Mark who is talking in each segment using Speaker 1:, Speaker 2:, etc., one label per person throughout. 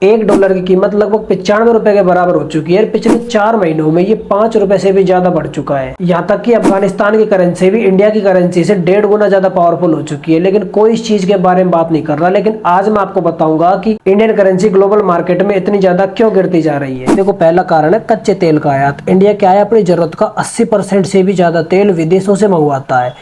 Speaker 1: एक डॉलर की कीमत लगभग 95 रुपए के बराबर हो चुकी है। पिछले 4 महीनों में ये 5 रुपए से भी ज्यादा बढ़ चुका है। यहाँ तक कि अफगानिस्तान की करेंसी भी इंडिया की करेंसी से 1.5 गुना ज्यादा पावरफुल हो चुकी है, लेकिन कोई इस चीज के बारे में बात नहीं कर रहा। लेकिन आज मैं आपको बताऊंगा कि इंडियन करेंसी ग्लोबल मार्केट में इतनी ज्यादा क्यों गिरती जा रही है। देखो, पहला कारण है कच्चे तेल का आयात। इंडिया क्या है, अपनी जरूरत का 80% से भी ज्यादा तेल विदेशों से मंगवाता है।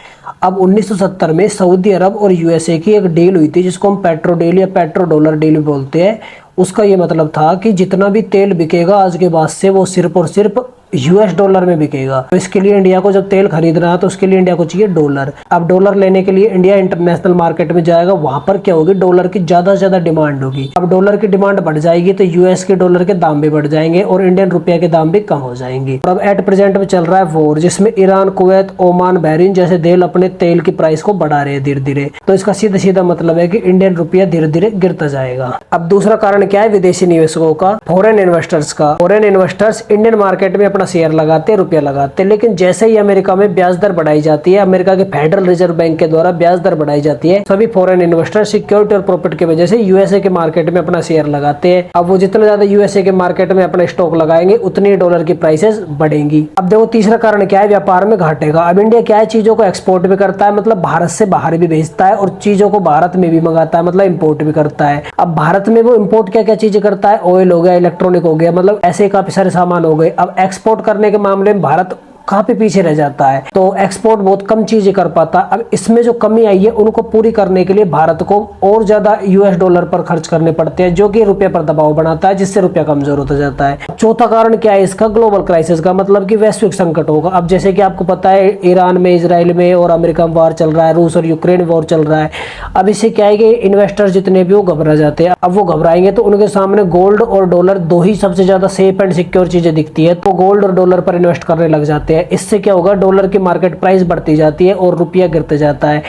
Speaker 1: अब 1970 में सऊदी अरब और यूएसए की एक डील हुई थी, जिसको हम पेट्रो डील या पेट्रो डॉलर डील बोलते हैं। उसका ये मतलब था कि जितना भी तेल बिकेगा आज के बाद से वो सिर्फ और सिर्फ यूएस डॉलर में बिकेगा। तो इसके लिए इंडिया को जब तेल खरीदना है तो उसके लिए इंडिया को चाहिए डॉलर। अब डॉलर लेने के लिए इंडिया इंटरनेशनल मार्केट में जाएगा, वहां पर क्या होगी, डॉलर की ज्यादा से ज्यादा डिमांड होगी। अब डॉलर की डिमांड बढ़ जाएगी तो यूएस के डॉलर के दाम भी बढ़ जाएंगे और इंडियन रुपये के दाम भी कम हो जाएंगे। अब एट प्रेजेंट में चल रहा है वॉर, जिसमें ईरान, कुवैत, ओमान, बहरीन जैसे देश अपने तेल की प्राइस को बढ़ा रहे हैं धीरे धीरे। तो इसका सीधा सीधा मतलब है कि इंडियन रुपया धीरे धीरे गिरता जाएगा। अब दूसरा कारण क्या है, विदेशी निवेशकों का, फॉरेन इन्वेस्टर्स का। फॉरेन इन्वेस्टर्स इंडियन मार्केट में अपना शेयर लगाते, रुपया लगाते, लेकिन जैसे ही अमेरिका में ब्याज दर बढ़ाई जाती है, अमेरिका के फेडरल रिजर्व बैंक के द्वारा ब्याज दर बढ़ाई जाती है, सभी फॉरेन इन्वेस्टर सिक्योरिटी और प्रॉफिट की वजह से यूएसए के मार्केट में अपना शेयर लगाते हैं। अब वो जितना ज्यादा यूएसए के मार्केट में अपना स्टॉक लगाएंगे उतनी डॉलर की प्राइसेस बढ़ेंगी। अब देखो, तीसरा कारण क्या है, व्यापार में घाटे का। अब इंडिया क्या है, चीजों को एक्सपोर्ट भी करता है, मतलब भारत से बाहर भी भेजता है, और चीजों को भारत में भी मंगाता है, मतलब इम्पोर्ट भी करता है। अब भारत में वो इम्पोर्ट क्या क्या चीजें करता है, ऑयल हो गया, इलेक्ट्रॉनिक हो गया, मतलब ऐसे काफी सारे सामान हो गए। अब एक्सपोर्ट करने के मामले में भारत काफी पीछे रह जाता है, तो एक्सपोर्ट बहुत कम चीजें कर पाता। अब इसमें जो कमी आई है उनको पूरी करने के लिए भारत को और ज्यादा यूएस डॉलर पर खर्च करने पड़ते हैं, जो कि रुपये पर दबाव बनाता है, जिससे रुपया कमजोर होता जाता है। चौथा कारण क्या है इसका, ग्लोबल क्राइसिस का, मतलब कि वैश्विक संकट होगा। अब जैसे कि आपको पता है, ईरान में, इजराइल में और अमेरिका में वॉर चल रहा है, रूस और यूक्रेन वॉर चल रहा है। अब इससे क्या है कि इन्वेस्टर जितने भी वो घबरा जाते हैं। अब वो घबराएंगे तो उनके सामने गोल्ड और डॉलर दो ही सबसे ज्यादा सेफ एंड सिक्योर चीजें दिखती है, तो गोल्ड और डॉलर पर इन्वेस्ट करने लग जाते हैं। इससे क्या होगा, डॉलर की मार्केट प्राइस बढ़ती जाती है और रुपया गिरते जाता है।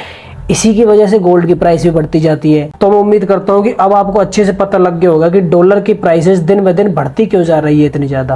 Speaker 1: इसी की वजह से गोल्ड की प्राइस भी बढ़ती जाती है। तो मैं उम्मीद करता हूं कि अब आपको अच्छे से पता लग गया होगा कि डॉलर की प्राइसेस दिन ब दिन बढ़ती क्यों जा रही है इतनी ज्यादा।